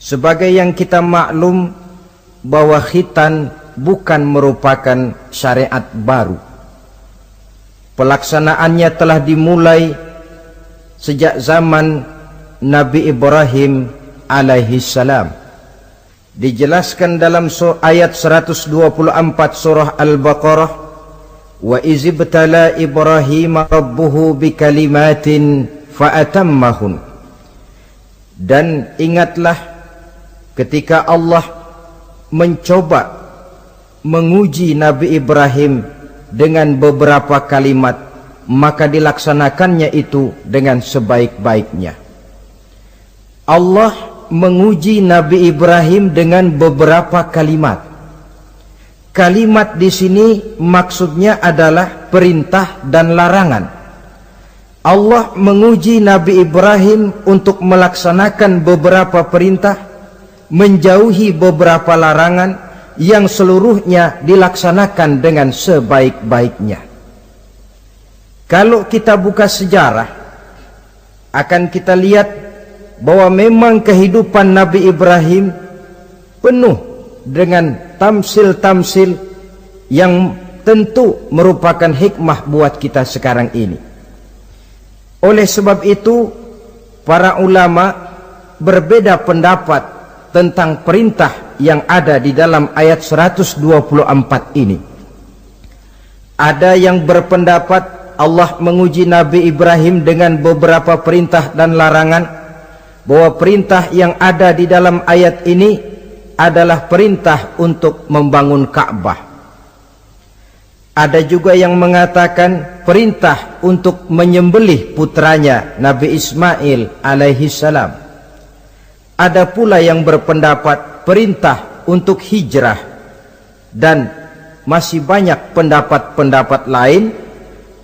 Sebagai yang kita maklum bahwa khitan bukan merupakan syariat baru. Pelaksanaannya telah dimulai sejak zaman Nabi Ibrahim alaihi salam. Dijelaskan dalam ayat 124 surah Al-Baqarah, wa izibtala Ibrahim rabbuhu bikalimatin fa'atammahun. Dan ingatlah ketika Allah mencoba menguji Nabi Ibrahim dengan beberapa kalimat, maka dilaksanakannya itu dengan sebaik-baiknya. Allah menguji Nabi Ibrahim dengan beberapa kalimat. Kalimat di sini maksudnya adalah perintah dan larangan. Allah menguji Nabi Ibrahim untuk melaksanakan beberapa perintah, menjauhi beberapa larangan yang seluruhnya dilaksanakan dengan sebaik-baiknya. Kalau kita buka sejarah, akan kita lihat bahwa memang kehidupan Nabi Ibrahim penuh dengan tamsil-tamsil yang tentu merupakan hikmah buat kita sekarang ini. Oleh sebab itu, para ulama berbeda pendapat tentang perintah yang ada di dalam ayat 124 ini. Ada yang berpendapat Allah menguji Nabi Ibrahim dengan beberapa perintah dan larangan, bahwa perintah yang ada di dalam ayat ini adalah perintah untuk membangun Ka'bah. Ada juga yang mengatakan perintah untuk menyembelih putranya Nabi Ismail alaihi salam. Ada pula yang berpendapat perintah untuk hijrah, dan masih banyak pendapat-pendapat lain,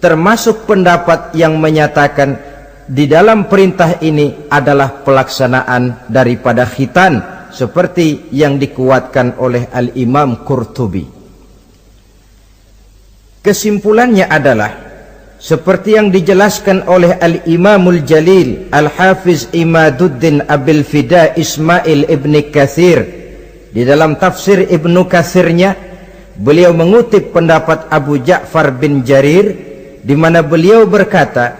termasuk pendapat yang menyatakan di dalam perintah ini adalah pelaksanaan daripada khitan, seperti yang dikuatkan oleh Al-Imam Qurtubi. Kesimpulannya adalah seperti yang dijelaskan oleh Al-Imamul Jalil Al-Hafiz Imaduddin Abil Fida Ismail Ibn Kathir di dalam tafsir Ibnu Kathirnya. Beliau mengutip pendapat Abu Ja'far bin Jarir, di mana beliau berkata,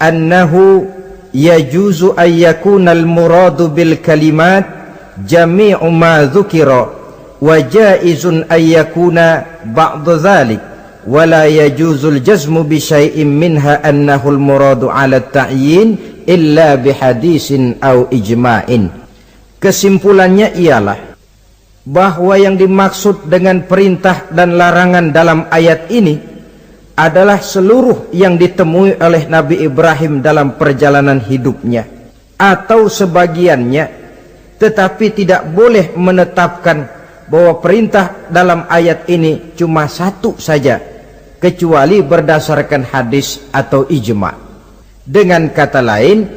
annahu yajuzu an yakuna al-muradu bil kalimat jami'u ma dzukira wa jaizun an yakuna ba'du dzalik wa la yajuzu al-jazmu bi syai'in minha annahu al-muradu 'ala at-ta'yin illa bi hadisin aw ijma'in. Kesimpulannya ialah bahwa yang dimaksud dengan perintah dan larangan dalam ayat ini adalah seluruh yang ditemui oleh Nabi Ibrahim dalam perjalanan hidupnya, atau sebagiannya, tetapi tidak boleh menetapkan bahwa perintah dalam ayat ini cuma satu saja, kecuali berdasarkan hadis atau ijma'. Dengan kata lain,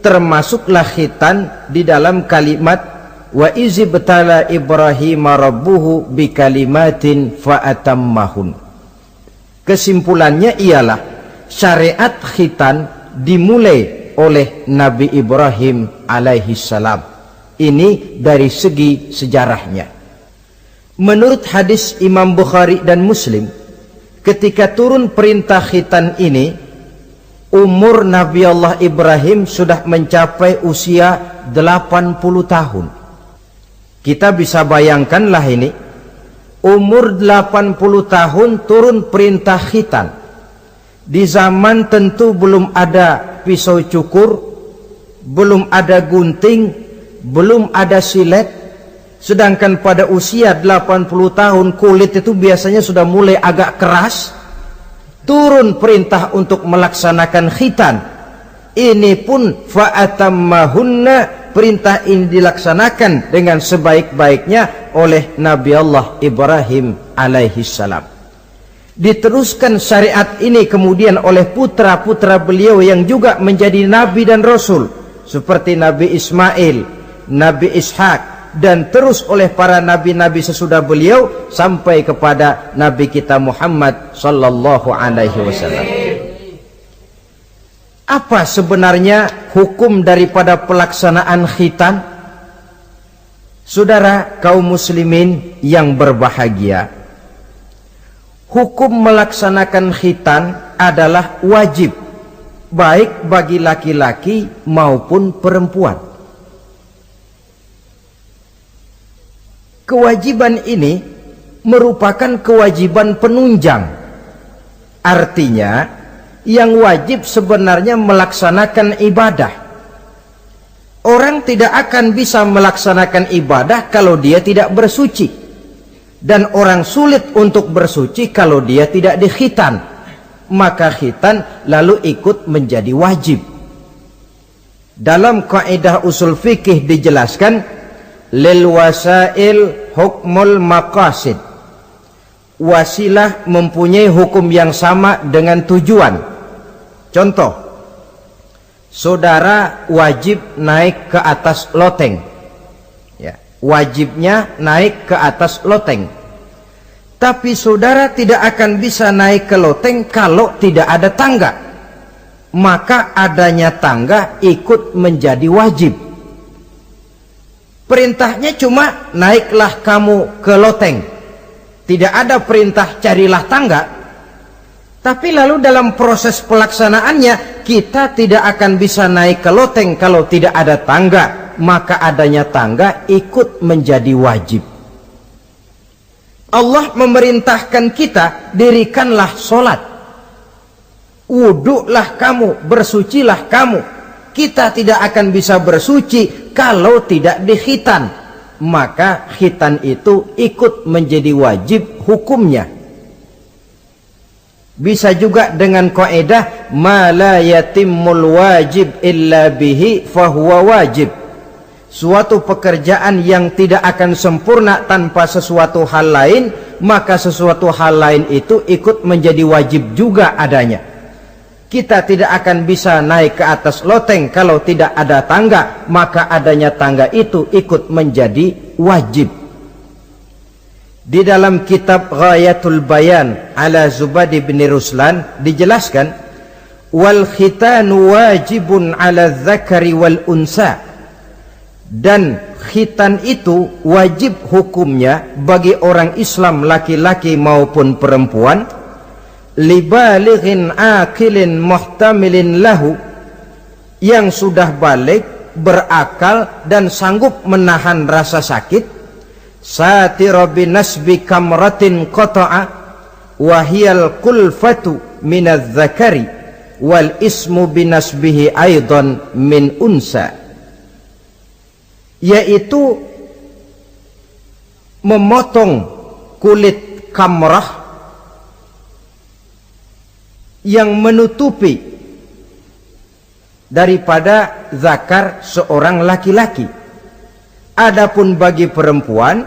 termasuklah khitan di dalam kalimat wa izibtala Ibrahim rabbuhu bikalimatin fa'atammahun. Kesimpulannya ialah syariat khitan dimulai oleh Nabi Ibrahim alaihi salam. Ini dari segi sejarahnya. Menurut hadis Imam Bukhari dan Muslim, ketika turun perintah khitan ini, umur Nabi Allah Ibrahim sudah mencapai usia 80 tahun. Kita bisa bayangkanlah ini, umur 80 tahun turun perintah khitan. Di zaman tentu belum ada pisau cukur, belum ada gunting, belum ada silet. Sedangkan pada usia 80 tahun kulit itu biasanya sudah mulai agak keras. Turun perintah untuk melaksanakan khitan. Ini pun fa'atammahunna, perintah ini dilaksanakan dengan sebaik-baiknya oleh Nabi Allah Ibrahim alaihi salam. Diteruskan syariat ini kemudian oleh putra-putra beliau yang juga menjadi nabi dan rasul, seperti Nabi Ismail, Nabi Ishak, dan terus oleh para nabi-nabi sesudah beliau sampai kepada Nabi kita Muhammad sallallahu alaihi wasallam. Apa sebenarnya hukum daripada pelaksanaan khitan? Saudara kaum muslimin yang berbahagia, hukum melaksanakan khitan adalah wajib, baik bagi laki-laki maupun perempuan. Kewajiban ini merupakan kewajiban penunjang. Artinya, yang wajib sebenarnya melaksanakan ibadah. Orang tidak akan bisa melaksanakan ibadah kalau dia tidak bersuci. Dan orang sulit untuk bersuci kalau dia tidak dikhitan. Maka khitan lalu ikut menjadi wajib. Dalam kaidah usul fikih dijelaskan, lil wasail hukmul maqasid. Wasilah mempunyai hukum yang sama dengan tujuan. Contoh, saudara wajib naik ke atas loteng, ya, wajibnya naik ke atas loteng. Tapi saudara tidak akan bisa naik ke loteng kalau tidak ada tangga. Maka adanya tangga ikut menjadi wajib. Perintahnya cuma naiklah kamu ke loteng. Tidak ada perintah carilah tangga. Tapi lalu dalam proses pelaksanaannya kita tidak akan bisa naik ke loteng kalau tidak ada tangga. Maka adanya tangga ikut menjadi wajib. Allah memerintahkan kita, dirikanlah solat, wuduklah kamu, bersucilah kamu. Kita tidak akan bisa bersuci kalau tidak dikhitan. Maka khitan itu ikut menjadi wajib hukumnya. Bisa juga dengan kaidah ma la yatimmul wajib illa bihi fahuwa wajib. Suatu pekerjaan yang tidak akan sempurna tanpa sesuatu hal lain, maka sesuatu hal lain itu ikut menjadi wajib juga adanya. Kita tidak akan bisa naik ke atas loteng kalau tidak ada tangga, maka adanya tangga itu ikut menjadi wajib. Di dalam kitab Ghayatul Bayan ala Zubadi bin Ruslan dijelaskan, wal khitanu wajibun ala dzakari wal unsa. Dan khitan itu wajib hukumnya bagi orang Islam laki-laki maupun perempuan, libalighin akilin muhtamilin lahu, yang sudah balik, berakal dan sanggup menahan rasa sakit, satira binasbi kamratin qata'a wahiyal kulfatu minadz zakari wal ismu binasbihi aidan min unsa, yaitu memotong kulit kamrah yang menutupi daripada zakar seorang laki-laki. Adapun bagi perempuan,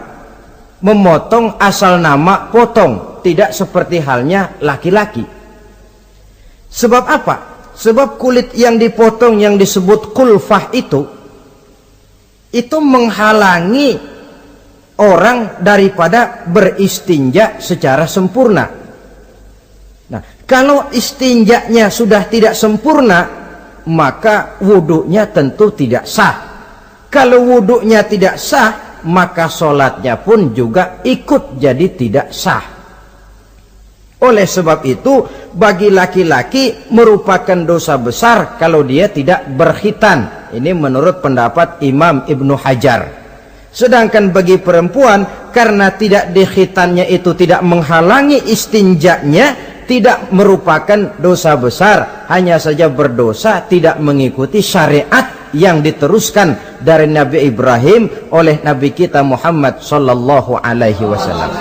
memotong asal nama potong, tidak seperti halnya laki-laki. Sebab apa? Sebab kulit yang dipotong yang disebut kulfah itu menghalangi orang daripada beristinja secara sempurna. Nah, kalau istinjanya sudah tidak sempurna, maka wuduknya tentu tidak sah. Kalau wuduknya tidak sah, maka sholatnya pun juga ikut jadi tidak sah. Oleh sebab itu, bagi laki-laki merupakan dosa besar kalau dia tidak berkhitan. Ini menurut pendapat Imam Ibnu Hajar. Sedangkan bagi perempuan, karena tidak dikhitannya itu tidak menghalangi istinjanya, tidak merupakan dosa besar. Hanya saja berdosa tidak mengikuti syariat yang diteruskan dari Nabi Ibrahim oleh Nabi kita Muhammad sallallahu alaihi wasallam.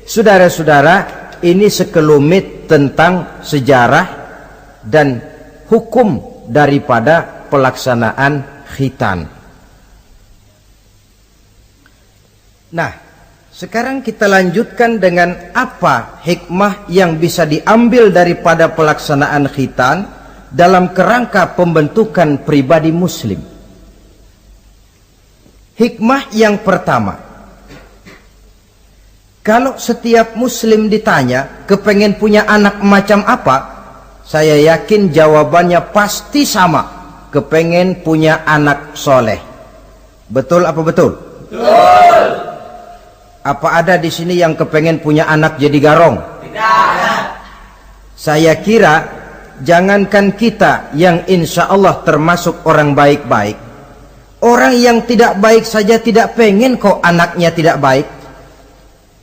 Saudara-saudara, ini sekelumit tentang sejarah dan hukum daripada pelaksanaan khitan. Nah, sekarang kita lanjutkan dengan apa hikmah yang bisa diambil daripada pelaksanaan khitan dalam kerangka pembentukan pribadi muslim. Hikmah yang pertama, kalau setiap muslim ditanya kepengen punya anak macam apa, saya yakin jawabannya pasti sama, kepengen punya anak soleh. Betul apa betul? Betul. Apa ada di sini yang kepengen punya anak jadi garong? Tidak. Saya kira jangankan kita yang insya Allah termasuk orang baik-baik, orang yang tidak baik saja tidak pengen kok anaknya tidak baik.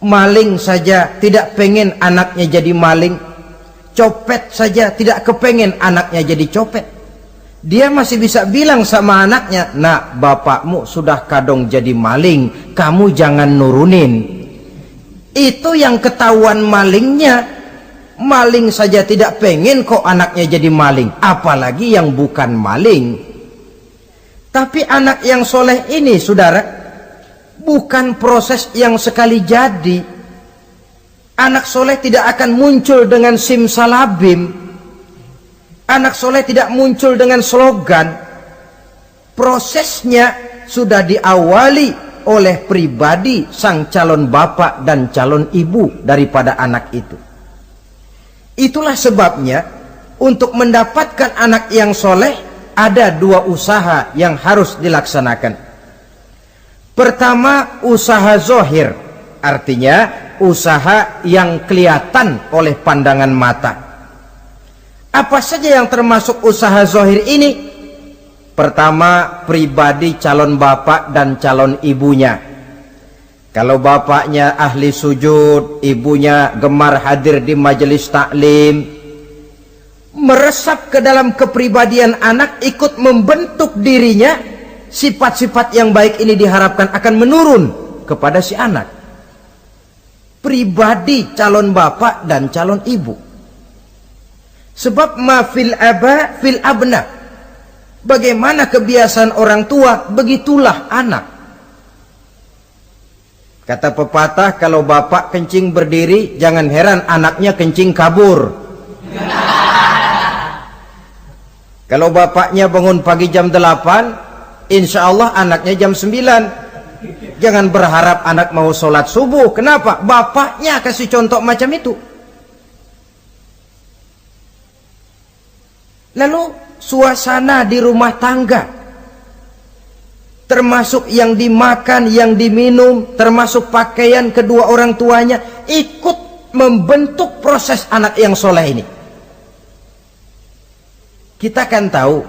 Maling saja tidak pengen anaknya jadi maling. Copet saja tidak kepengen anaknya jadi copet. Dia masih bisa bilang sama anaknya, "Nak, bapakmu sudah kadung jadi maling, kamu jangan nurunin." Itu yang ketahuan malingnya. Maling saja tidak pengen kok anaknya jadi maling, apalagi yang bukan maling. Tapi anak yang soleh ini, saudara, bukan proses yang sekali jadi. Anak soleh tidak akan muncul dengan simsalabim. Anak soleh tidak muncul dengan slogan. Prosesnya sudah diawali oleh pribadi sang calon bapak dan calon ibu daripada anak itu. Itulah sebabnya untuk mendapatkan anak yang soleh ada dua usaha yang harus dilaksanakan. Pertama, usaha zohir, artinya usaha yang kelihatan oleh pandangan mata. Apa saja yang termasuk usaha zohir ini? Pertama, pribadi calon bapak dan calon ibunya. Kalau bapaknya ahli sujud, ibunya gemar hadir di majelis taklim, meresap ke dalam kepribadian anak, ikut membentuk dirinya. Sifat-sifat yang baik ini diharapkan akan menurun kepada si anak. Pribadi calon bapak dan calon ibu. Sebab ma fil aba fil abna. Bagaimana kebiasaan orang tua, begitulah anak. Kata pepatah, kalau bapak kencing berdiri, jangan heran anaknya kencing kabur. Kalau bapaknya bangun pagi jam 8, insya Allah anaknya jam 9. Jangan berharap anak mau sholat subuh. Kenapa? Bapaknya kasih contoh macam itu. Lalu suasana di rumah tangga, termasuk yang dimakan, yang diminum, termasuk pakaian kedua orang tuanya, ikut membentuk proses anak yang soleh ini. Kita kan tahu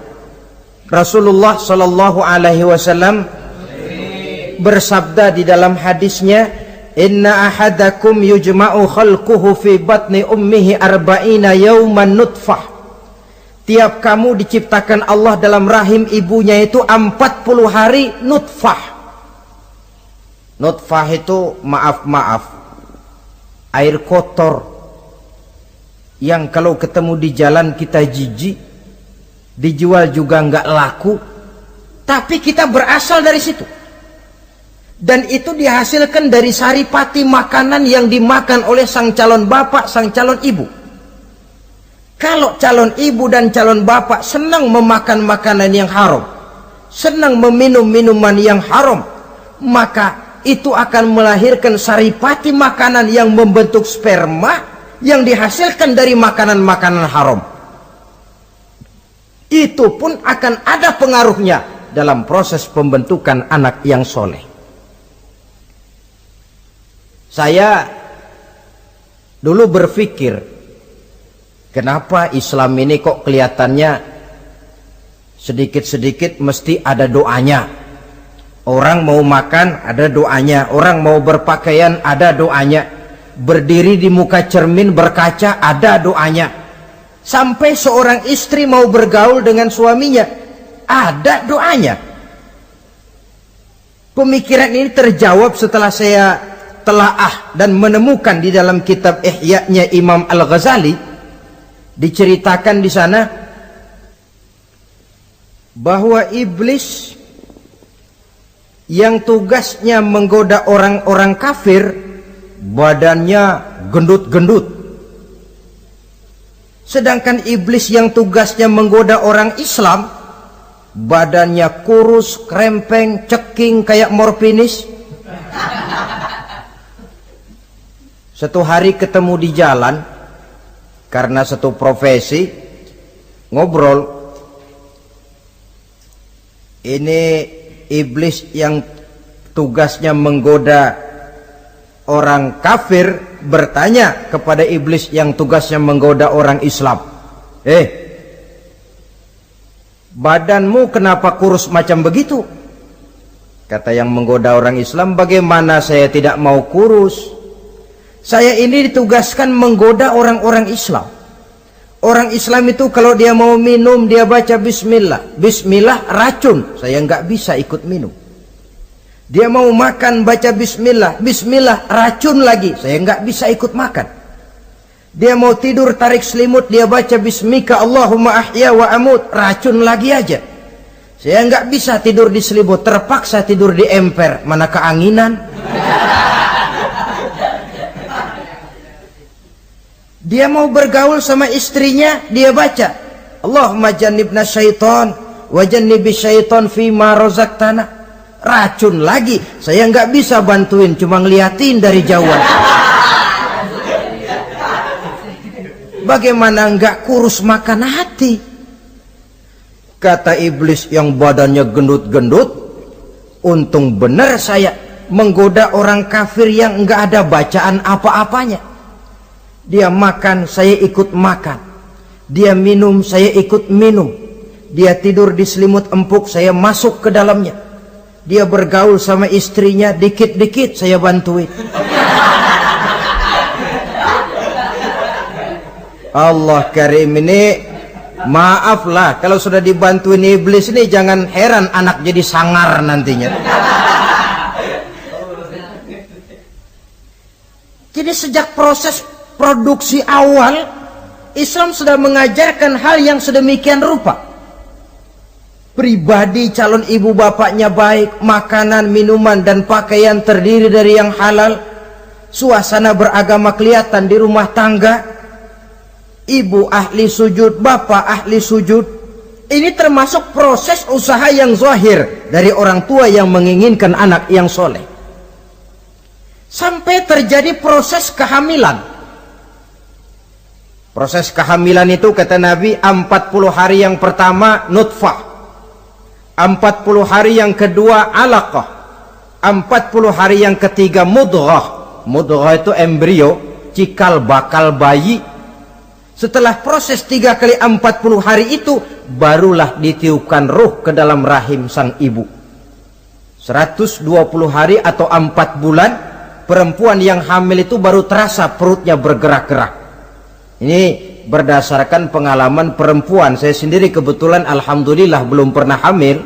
Rasulullah Shallallahu Alaihi Wasallam bersabda di dalam hadisnya, "Inna ahadakum yujma'u khalquhu fi batni ummihi arba'ina yawman nutfah." Tiap kamu diciptakan Allah dalam rahim ibunya itu 40 hari nutfah. Nutfah itu maaf air kotor yang kalau ketemu di jalan kita jijik, dijual juga nggak laku, tapi kita berasal dari situ. Dan itu dihasilkan dari saripati makanan yang dimakan oleh sang calon bapak, sang calon ibu. Kalau calon ibu dan calon bapak senang memakan makanan yang haram, senang meminum minuman yang haram, maka itu akan melahirkan saripati makanan yang membentuk sperma yang dihasilkan dari makanan-makanan haram. Itu pun akan ada pengaruhnya dalam proses pembentukan anak yang soleh. Saya dulu berpikir, kenapa Islam ini kok kelihatannya sedikit-sedikit mesti ada doanya. Orang mau makan ada doanya, orang mau berpakaian ada doanya, berdiri di muka cermin berkaca ada doanya, sampai seorang istri mau bergaul dengan suaminya ada doanya. Pemikiran ini terjawab setelah saya telaah dan menemukan di dalam kitab Ihya-nya Imam Al-Ghazali. Diceritakan di sana bahwa iblis yang tugasnya menggoda orang-orang kafir badannya gendut-gendut, sedangkan iblis yang tugasnya menggoda orang Islam badannya kurus, krempeng, ceking kayak morfinis. Satu hari ketemu di jalan, karena satu profesi, ngobrol. Ini iblis yang tugasnya menggoda orang kafir bertanya kepada iblis yang tugasnya menggoda orang Islam, badanmu kenapa kurus macam begitu? Kata yang menggoda orang Islam, bagaimana saya tidak mau kurus? Saya ini ditugaskan menggoda orang-orang Islam. Orang Islam itu kalau dia mau minum dia baca bismillah. Bismillah racun, saya nggak bisa ikut minum. Dia mau makan baca bismillah. Bismillah racun lagi, saya nggak bisa ikut makan. Dia mau tidur tarik selimut dia baca bismika Allahumma ahya wa amut, racun lagi aja. Saya nggak bisa tidur di selimut, terpaksa tidur di emper, mana keanginan. Dia mau bergaul sama istrinya, dia baca Allahumma jannibna syaitan wa jannibi syaitan fima razaqtana, racun lagi. Saya nggak bisa bantuin, cuma ngeliatin dari jauhan. Bagaimana nggak kurus makan hati? Kata iblis yang badannya gendut-gendut, untung benar saya menggoda orang kafir yang nggak ada bacaan apa-apanya. Dia makan, saya ikut makan. Dia minum, saya ikut minum. Dia tidur di selimut empuk, saya masuk ke dalamnya. Dia bergaul sama istrinya, dikit-dikit saya bantuin. Allah Karim ini, maaflah kalau sudah dibantuin iblis ini, jangan heran anak jadi sangar nantinya. Jadi sejak proses produksi awal, Islam sudah mengajarkan hal yang sedemikian rupa. Pribadi calon ibu bapaknya baik, makanan, minuman, dan pakaian terdiri dari yang halal. Suasana beragama kelihatan di rumah tangga. Ibu ahli sujud, bapak ahli sujud. Ini termasuk proses usaha yang zahir dari orang tua yang menginginkan anak yang soleh. Sampai terjadi proses kehamilan. Proses kehamilan itu kata Nabi 40 hari yang pertama nutfah, 40 hari yang kedua alaqah, 40 hari yang ketiga mudghah. Mudghah itu embrio, cikal bakal bayi. Setelah proses 3 kali 40 hari itu, barulah ditiupkan ruh ke dalam rahim sang ibu. 120 hari atau 4 bulan, perempuan yang hamil itu baru terasa perutnya bergerak-gerak. Ini berdasarkan pengalaman perempuan. Saya sendiri kebetulan alhamdulillah belum pernah hamil.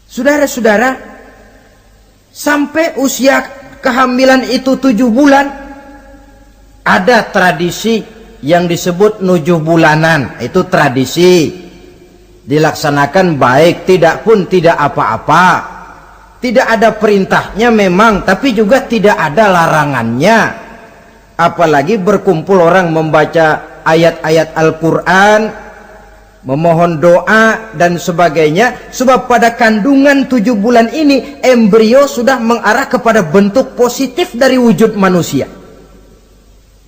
Saudara-saudara, sampai usia kehamilan itu 7 bulan, ada tradisi yang disebut nujuh bulanan. Itu tradisi dilaksanakan baik, tidak pun tidak apa-apa. Tidak ada perintahnya memang, tapi juga tidak ada larangannya. Apalagi berkumpul orang membaca ayat-ayat Al-Quran, memohon doa dan sebagainya. Sebab pada kandungan 7 bulan ini, embrio sudah mengarah kepada bentuk positif dari wujud manusia.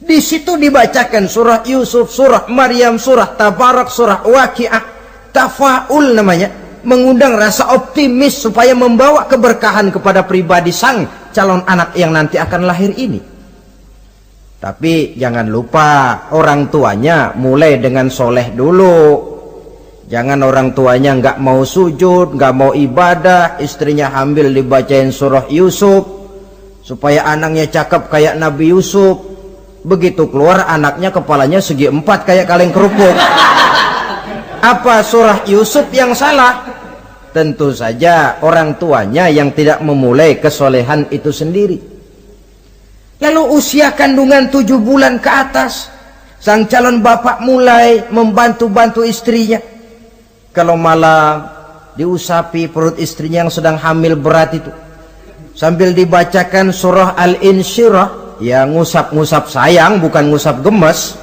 Di situ dibacakan surah Yusuf, surah Maryam, surah Tabarak, surah Waqi'ah, tafaul namanya, mengundang rasa optimis supaya membawa keberkahan kepada pribadi sang calon anak yang nanti akan lahir ini. Tapi jangan lupa orang tuanya mulai dengan soleh dulu. Jangan orang tuanya nggak mau sujud, nggak mau ibadah, istrinya hamil dibacain surah Yusuf supaya anaknya cakep kayak Nabi Yusuf. Begitu keluar anaknya kepalanya segi 4 kayak kaleng kerupuk. Apa surah Yusuf yang salah? Tentu saja orang tuanya yang tidak memulai kesolehan itu sendiri. Lalu usia kandungan 7 bulan ke atas, sang calon bapak mulai membantu-bantu istrinya. Kalau malam diusapi perut istrinya yang sedang hamil berat itu, sambil dibacakan surah Al-Insyirah, ya ngusap-ngusap sayang, bukan ngusap gemes.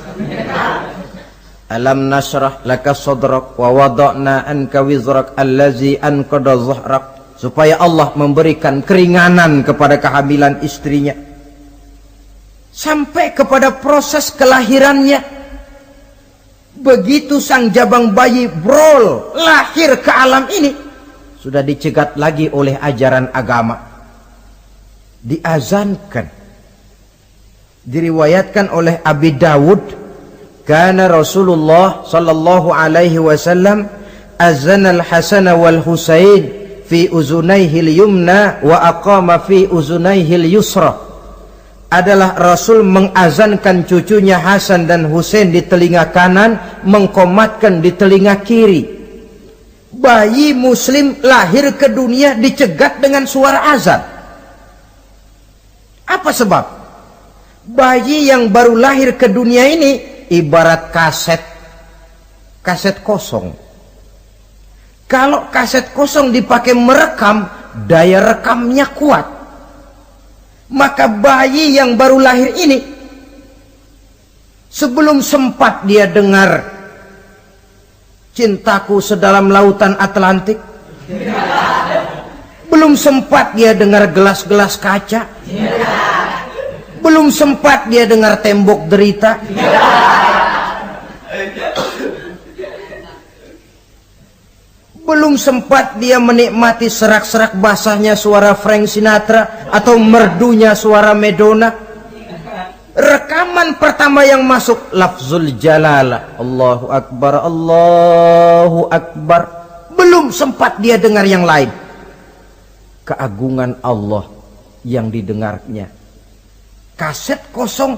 Alam nashrah laka sadrak wa wada'na anka wizrak allazi anqadha dhahrak, supaya Allah memberikan keringanan kepada kehamilan istrinya sampai kepada proses kelahirannya. Begitu sang jabang bayi brol lahir ke alam ini, sudah dicegat lagi oleh ajaran agama, diazankan. Diriwayatkan oleh Abi Dawud, kana Rasulullah sallallahu alaihi wasallam azana al-Hasan wal Husain fi uzunaihi al-yumna wa aqama fi uzunaihi al-yusra. Adalah Rasul mengazankan cucunya Hasan dan Husain di telinga kanan, mengkomatkan di telinga kiri. Bayi muslim lahir ke dunia dicegat dengan suara azan. Apa sebab? Bayi yang baru lahir ke dunia ini ibarat kaset kosong. Kalau kaset kosong dipakai merekam, daya rekamnya kuat. Maka bayi yang baru lahir ini, sebelum sempat dia dengar cintaku sedalam lautan Atlantik, belum sempat dia dengar gelas-gelas kaca, belum sempat dia dengar tembok derita, belum sempat dia menikmati serak-serak basahnya suara Frank Sinatra atau merdunya suara Madonna. Rekaman pertama yang masuk lafzul jalalah, Allahu Akbar, Allahu Akbar. Belum sempat dia dengar yang lain. Keagungan Allah yang didengarnya. Kaset kosong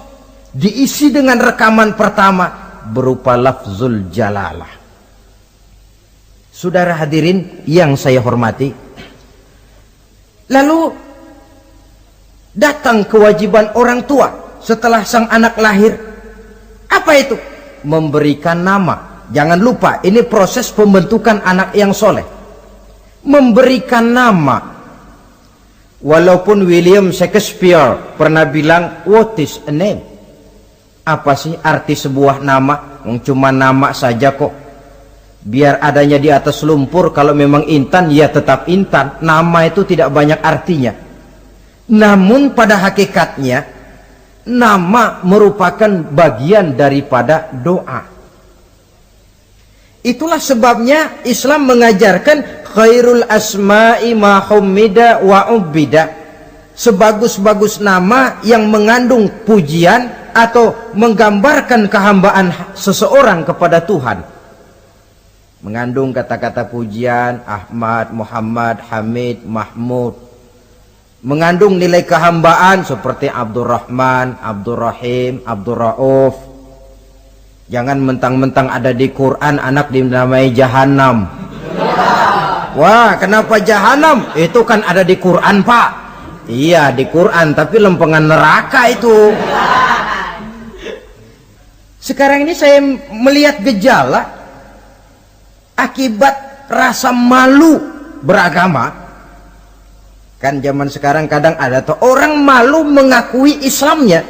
diisi dengan rekaman pertama berupa lafzul jalalah. Saudara hadirin yang saya hormati, lalu datang kewajiban orang tua setelah sang anak lahir. Apa itu? Memberikan nama. Jangan lupa, ini proses pembentukan anak yang soleh. Memberikan nama. Walaupun William Shakespeare pernah bilang, what is a name? Apa sih arti sebuah nama? Cuma nama saja kok. Biar adanya di atas lumpur, kalau memang intan ya tetap intan. Nama itu tidak banyak artinya. Namun pada hakikatnya nama merupakan bagian daripada doa. Itulah sebabnya Islam mengajarkan khairul asma'i ma hummida wa ubbida. Sebagus-bagus nama yang mengandung pujian atau menggambarkan kehambaan seseorang kepada Tuhan. Mengandung kata-kata pujian, Ahmad, Muhammad, Hamid, Mahmud. Mengandung nilai kehambaan seperti Abdurrahman, Abdurrahim, Abdurrauf. Jangan mentang-mentang ada di Quran anak dinamai Jahannam. Wah, kenapa Jahannam? Itu kan ada di Quran, Pak. Iya, di Quran, tapi lempengan neraka itu. Sekarang ini saya melihat gejala akibat rasa malu beragama. Kan zaman sekarang kadang ada tuh orang malu mengakui Islamnya.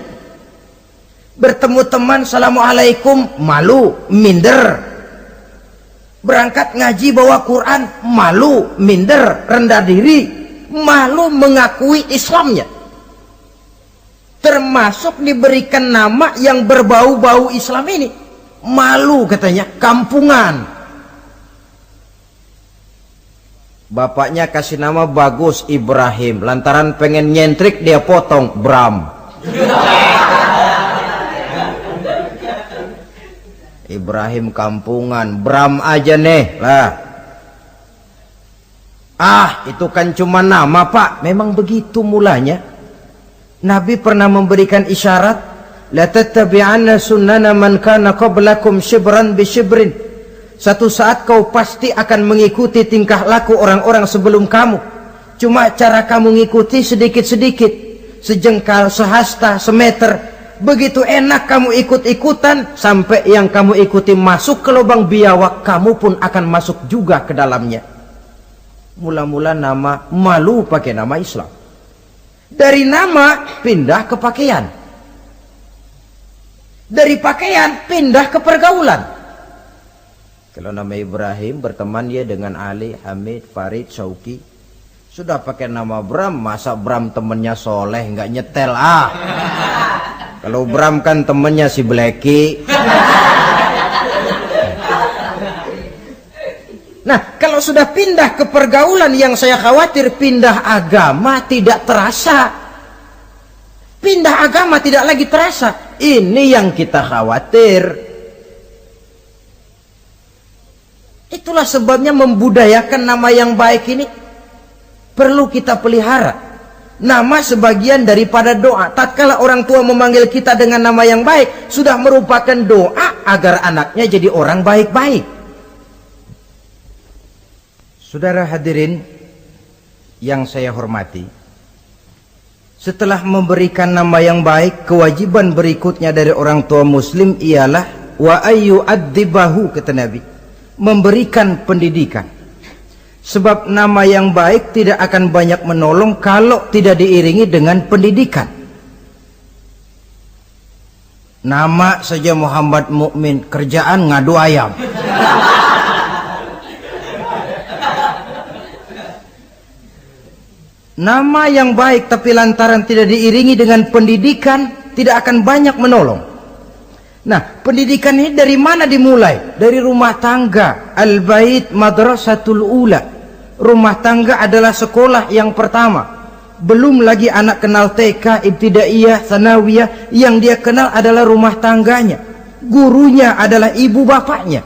Bertemu teman, Assalamualaikum, malu, minder. Berangkat ngaji bawa Quran, malu, minder, rendah diri, malu mengakui Islamnya. Termasuk diberikan nama yang berbau-bau Islam ini. Malu katanya, kampungan. Bapaknya kasih nama bagus, Ibrahim. Lantaran pengen nyentrik dia potong, Bram. Ibrahim kampungan, Bram aja nih lah. Itu kan cuma nama, Pak. Memang begitu mulanya. Nabi pernah memberikan isyarat, la tattabi'anna sunnana man kana qablakum shibran bi shibrin. Satu saat kau pasti akan mengikuti tingkah laku orang-orang sebelum kamu. Cuma cara kamu ngikuti sedikit-sedikit, sejengkal, sehasta, semeter. Begitu enak kamu ikut-ikutan, sampai yang kamu ikuti masuk ke lubang biawak, kamu pun akan masuk juga ke dalamnya. Mula-mula nama, malu pakai nama Islam. Dari nama pindah ke pakaian. Dari pakaian pindah ke pergaulan. Kalau nama Ibrahim, berteman dia dengan Ali, Hamid, Farid, Syauki. Sudah pakai nama Bram, masa Bram temennya soleh, nggak nyetel Kalau Bram kan temennya si Blacky. Nah, kalau sudah pindah ke pergaulan, yang saya khawatir pindah agama tidak terasa. Pindah agama tidak lagi terasa. Ini yang kita khawatir. Itulah sebabnya membudayakan nama yang baik ini perlu kita pelihara. Nama sebagian daripada doa. Tatkala orang tua memanggil kita dengan nama yang baik, sudah merupakan doa agar anaknya jadi orang baik-baik. Saudara hadirin yang saya hormati, setelah memberikan nama yang baik, kewajiban berikutnya dari orang tua muslim ialah wa ayyu'addibahu, kata Nabi, memberikan pendidikan. Sebab nama yang baik tidak akan banyak menolong kalau tidak diiringi dengan pendidikan. Nama saja Muhammad Mukmin, kerjaan ngadu ayam. Nama yang baik tapi lantaran tidak diiringi dengan pendidikan, tidak akan banyak menolong. Nah, pendidikan ini dari mana dimulai? Dari rumah tangga. Al-bait madrasatul ula. Rumah tangga adalah sekolah yang pertama. Belum lagi anak kenal TK, ibtidaiyah, tsanawiyah. Yang dia kenal adalah rumah tangganya. Gurunya adalah ibu bapaknya.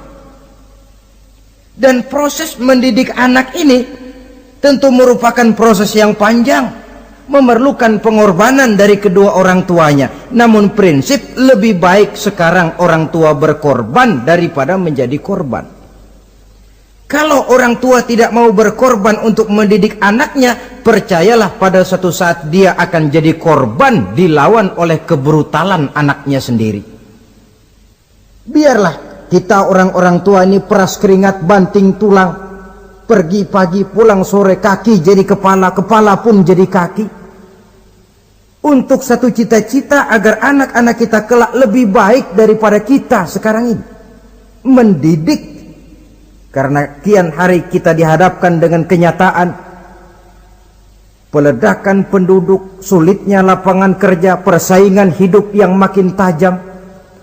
Dan proses mendidik anak ini tentu merupakan proses yang panjang, memerlukan pengorbanan dari kedua orang tuanya. Namun prinsip lebih baik sekarang orang tua berkorban daripada menjadi korban. Kalau orang tua tidak mau berkorban untuk mendidik anaknya, percayalah pada suatu saat dia akan jadi korban, dilawan oleh kebrutalan anaknya sendiri. Biarlah kita orang-orang tua ini peras keringat banting tulang, pergi pagi pulang sore, kaki jadi kepala, kepala pun jadi kaki, untuk satu cita-cita agar anak-anak kita kelak lebih baik daripada kita sekarang ini. Mendidik. Karena kian hari kita dihadapkan dengan kenyataan peledakan penduduk, sulitnya lapangan kerja, persaingan hidup yang makin tajam,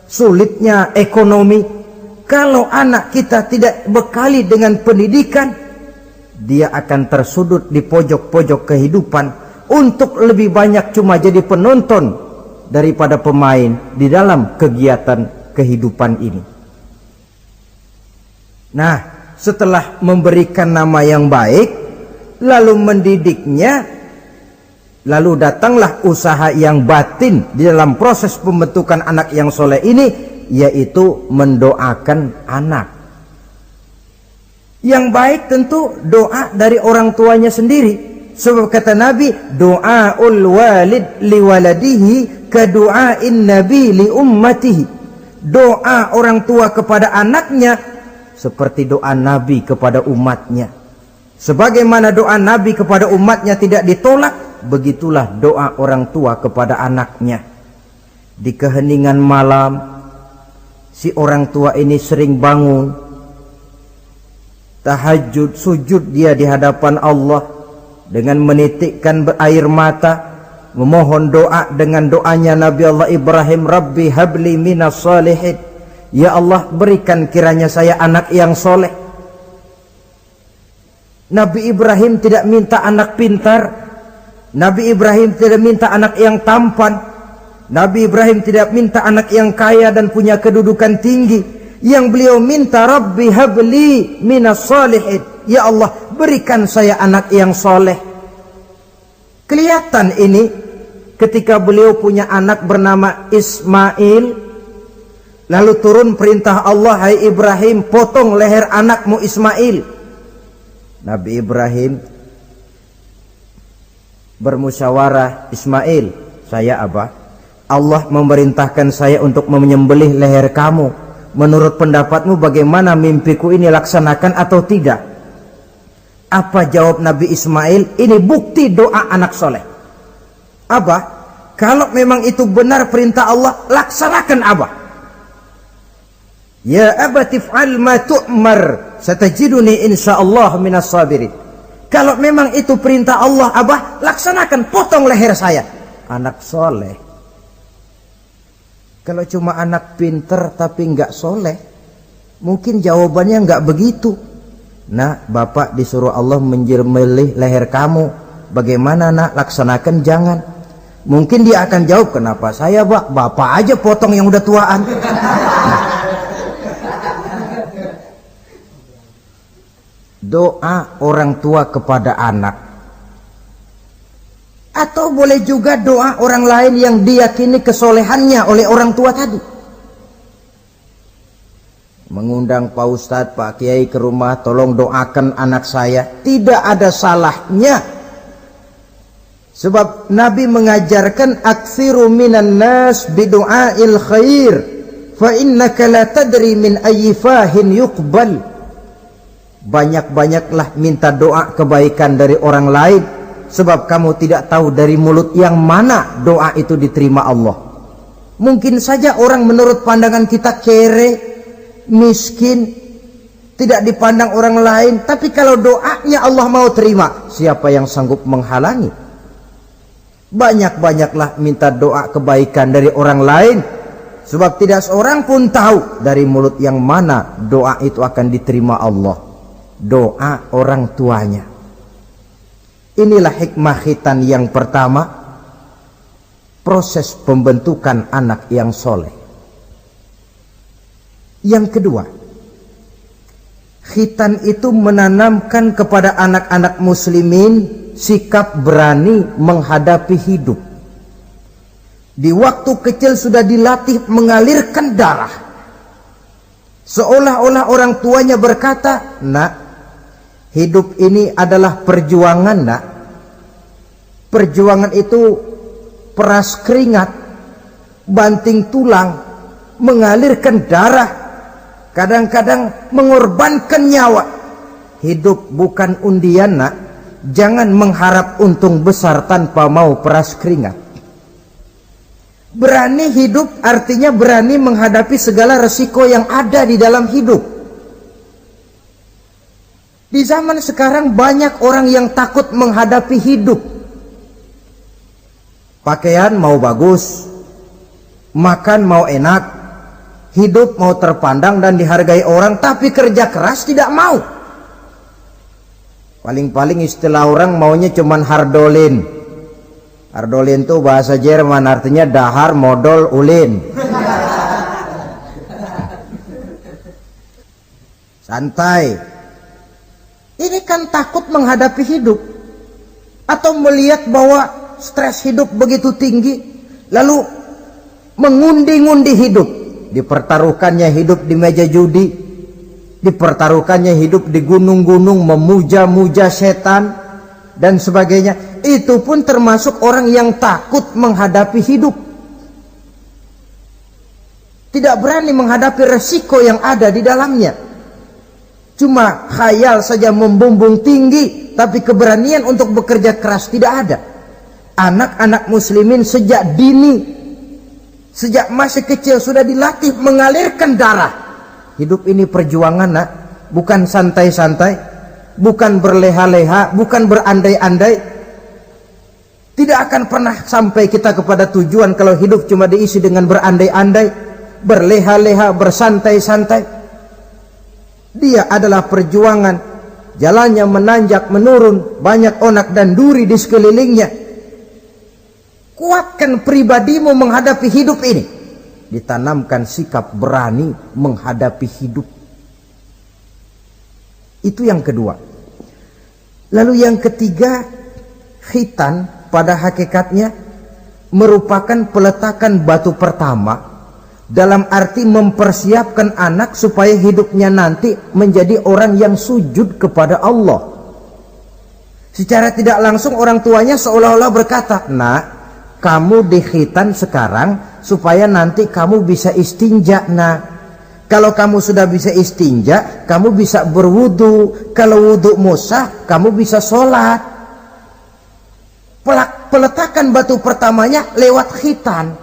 sulitnya ekonomi. Kalau anak kita tidak bekali dengan pendidikan, dia akan tersudut di pojok-pojok kehidupan untuk lebih banyak cuma jadi penonton daripada pemain di dalam kegiatan kehidupan ini. Nah, setelah memberikan nama yang baik, lalu mendidiknya, lalu datanglah usaha yang batin di dalam proses pembentukan anak yang soleh ini, yaitu mendoakan anak. Yang baik tentu doa dari orang tuanya sendiri. Sebab kata Nabi, doaul walid liwaladihi kadu'ain nabi li ummatihi. Doa orang tua kepada anaknya seperti doa Nabi kepada umatnya. Sebagaimana doa Nabi kepada umatnya tidak ditolak, begitulah doa orang tua kepada anaknya. Di keheningan malam, si orang tua ini sering bangun, tahajud, sujud dia di hadapan Allah dengan menitikkan air mata, memohon doa dengan doanya Nabi Allah Ibrahim, Rabbi habli minas salihin. Ya Allah, berikan kiranya saya anak yang soleh. Nabi Ibrahim tidak minta anak pintar. Nabi Ibrahim tidak minta anak yang tampan. Nabi Ibrahim tidak minta anak yang kaya dan punya kedudukan tinggi. Yang beliau minta, Rabbi habli minas salihin. Ya Allah, berikan saya anak yang soleh. Kelihatan ini ketika beliau punya anak bernama Ismail. Lalu turun perintah Allah, hai Ibrahim, potong leher anakmu Ismail. Nabi Ibrahim bermusyawarah, Ismail, saya apa? Allah memerintahkan saya untuk menyembelih leher kamu. Menurut pendapatmu bagaimana, mimpiku ini laksanakan atau tidak? Apa jawab Nabi Ismail? Ini bukti doa anak soleh. Abah, kalau memang itu benar perintah Allah, laksanakan Abah. Ya abati fa'al ma tu'mar satajiduni insyaallah minas sabirin. Kalau memang itu perintah Allah, Abah, laksanakan, potong leher saya. Anak soleh. Kalau cuma anak pinter tapi enggak soleh, mungkin jawabannya enggak begitu. Nak, bapak disuruh Allah menjelmelih leher kamu. Bagaimana nak, laksanakan jangan. Mungkin dia akan jawab, kenapa saya pak? Bapak aja potong yang udah tuaan. Doa orang tua kepada anak, atau boleh juga doa orang lain yang diyakini kesolehannya oleh orang tua tadi. Mengundang Pak Ustadz, Pak Kiai ke rumah, tolong doakan anak saya, tidak ada salahnya. Sebab Nabi mengajarkan aktsiru minan nas bidu'ail khair fa innaka la tadri min ayyi fahin yuqbal. Banyak-banyaklah minta doa kebaikan dari orang lain, sebab kamu tidak tahu dari mulut yang mana doa itu diterima Allah. Mungkin saja orang menurut pandangan kita kere, miskin, tidak dipandang orang lain, tapi kalau doanya Allah mau terima, siapa yang sanggup menghalangi? Banyak-banyaklah minta doa kebaikan dari orang lain, sebab tidak seorang pun tahu dari mulut yang mana doa itu akan diterima Allah. Doa orang tuanya. Inilah hikmah khitan yang pertama, proses pembentukan anak yang soleh. Yang kedua, khitan itu menanamkan kepada anak-anak muslimin sikap berani menghadapi hidup. Di waktu kecil sudah dilatih mengalirkan darah, seolah-olah orang tuanya berkata, nak, hidup ini adalah perjuangan nak. Perjuangan itu peras keringat, banting tulang, mengalirkan darah, kadang-kadang mengorbankan nyawa. Hidup bukan undian nak. Jangan mengharap untung besar tanpa mau peras keringat. Berani hidup artinya berani menghadapi segala resiko yang ada di dalam hidup. Di zaman sekarang banyak orang yang takut menghadapi hidup. Pakaian mau bagus, makan mau enak, hidup mau terpandang dan dihargai orang, tapi kerja keras tidak mau. Paling-paling istilah orang maunya cuman hardolin. Hardolin itu bahasa Jerman, artinya dahar modal ulin. Santai. Ini kan takut menghadapi hidup, atau melihat bahwa stres hidup begitu tinggi, lalu mengundi-ngundi hidup. Dipertaruhkannya hidup di meja judi, dipertaruhkannya hidup di gunung-gunung, memuja-muja setan dan sebagainya. Itu pun termasuk orang yang takut menghadapi hidup, tidak berani menghadapi resiko yang ada di dalamnya. Cuma khayal saja membumbung tinggi, tapi keberanian untuk bekerja keras tidak ada. Anak-anak muslimin sejak dini, sejak masih kecil sudah dilatih mengalirkan darah. Hidup ini perjuangan nak, bukan santai-santai, bukan berleha-leha, bukan berandai-andai. Tidak akan pernah sampai kita kepada tujuan kalau hidup cuma diisi dengan berandai-andai, berleha-leha, bersantai-santai. Dia adalah perjuangan, jalannya menanjak menurun, banyak onak dan duri di sekelilingnya. Kuatkan pribadimu menghadapi hidup ini, ditanamkan sikap berani menghadapi hidup. Itu yang kedua. Lalu yang ketiga, khitan pada hakikatnya merupakan peletakan batu pertama, dalam arti mempersiapkan anak supaya hidupnya nanti menjadi orang yang sujud kepada Allah. Secara tidak langsung orang tuanya seolah-olah berkata, nak, kamu dikhitan sekarang supaya nanti kamu bisa istinja. Nah, kalau kamu sudah bisa istinja, kamu bisa berwudu. Kalau wudumu sah, kamu bisa sholat. Peletakan batu pertamanya lewat khitan.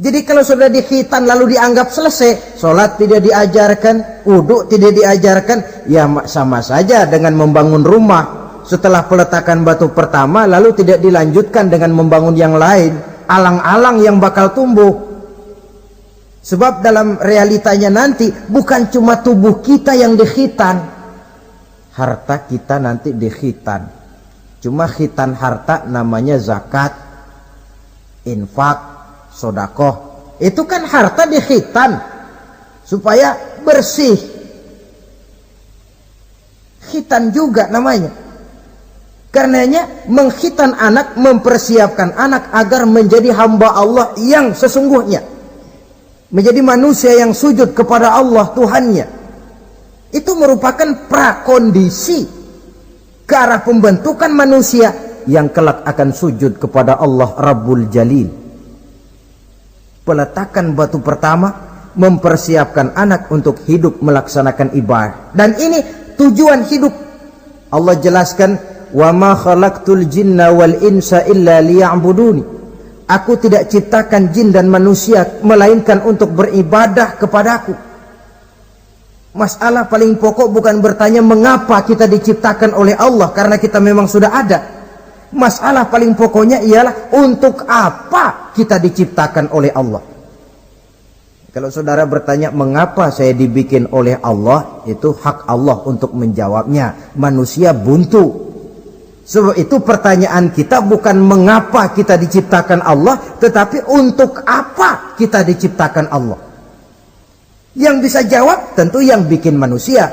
Jadi kalau sudah dikhitan lalu dianggap selesai, sholat tidak diajarkan, wudu tidak diajarkan, ya sama saja dengan membangun rumah. Setelah peletakan batu pertama lalu tidak dilanjutkan dengan membangun yang lain, alang-alang yang bakal tumbuh. Sebab dalam realitanya nanti bukan cuma tubuh kita yang dikhitan, harta kita nanti dikhitan. Cuma khitan harta namanya zakat, infak, sodakoh. Itu kan harta dikhitan supaya bersih. Khitan juga namanya. Karenanya mengkhitan anak, mempersiapkan anak agar menjadi hamba Allah yang sesungguhnya, menjadi manusia yang sujud kepada Allah Tuhannya. Itu merupakan prakondisi ke arah pembentukan manusia yang kelak akan sujud kepada Allah Rabbul Jalil. Peletakan batu pertama, mempersiapkan anak untuk hidup melaksanakan ibadah. Dan ini tujuan hidup. Allah jelaskan, wa ma khalaqtul jinna wal insa illa liya'buduni. Aku tidak ciptakan jin dan manusia melainkan untuk beribadah kepadaku. Masalah paling pokok bukan bertanya mengapa kita diciptakan oleh Allah, karena kita memang sudah ada. Masalah paling pokoknya ialah untuk apa kita diciptakan oleh Allah. Kalau saudara bertanya mengapa saya dibikin oleh Allah, itu hak Allah untuk menjawabnya. Manusia buntu. Sebab itu pertanyaan kita bukan mengapa kita diciptakan Allah, tetapi untuk apa kita diciptakan Allah. Yang bisa jawab tentu yang bikin manusia.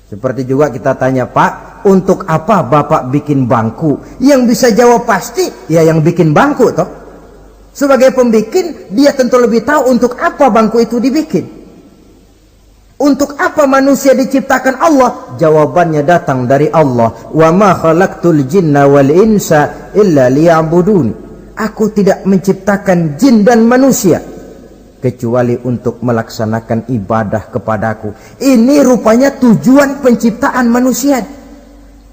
Seperti juga kita tanya, Pak, untuk apa Bapak bikin bangku? Yang bisa jawab pasti ya yang bikin bangku toh. Sebagai pembikin, dia tentu lebih tahu untuk apa bangku itu dibikin. Untuk apa manusia diciptakan Allah? Jawabannya datang dari Allah. Wa ma khalaqtul jinna wal insa illa liya'budun. Aku tidak menciptakan jin dan manusia kecuali untuk melaksanakan ibadah kepadaku. Ini rupanya tujuan penciptaan manusia,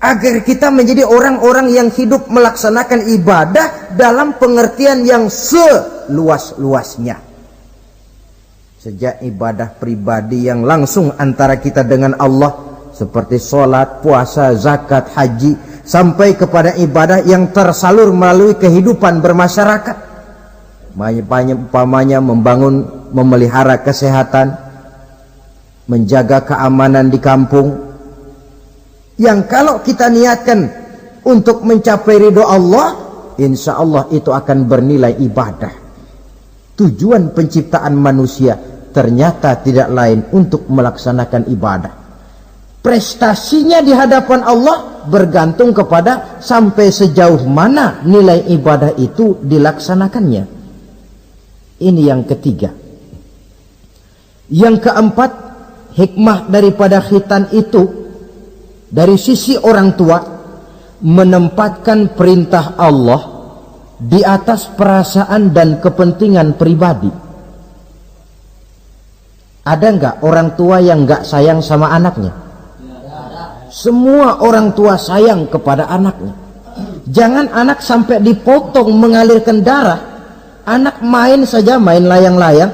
agar kita menjadi orang-orang yang hidup melaksanakan ibadah dalam pengertian yang seluas-luasnya. Sejak ibadah pribadi yang langsung antara kita dengan Allah, seperti sholat, puasa, zakat, haji, sampai kepada ibadah yang tersalur melalui kehidupan bermasyarakat. Umpamanya membangun, memelihara kesehatan, menjaga keamanan di kampung, yang kalau kita niatkan untuk mencapai ridho Allah, insya Allah itu akan bernilai ibadah. Tujuan penciptaan manusia ternyata tidak lain untuk melaksanakan ibadah. Prestasinya di hadapan Allah bergantung kepada sampai sejauh mana nilai ibadah itu dilaksanakannya. Ini yang ketiga. Yang keempat, hikmah daripada khitan itu dari sisi orang tua, menempatkan perintah Allah di atas perasaan dan kepentingan pribadi. Ada enggak orang tua yang enggak sayang sama anaknya? Semua orang tua sayang kepada anaknya. Jangan anak sampai dipotong mengalirkan darah. Anak main saja, main layang-layang,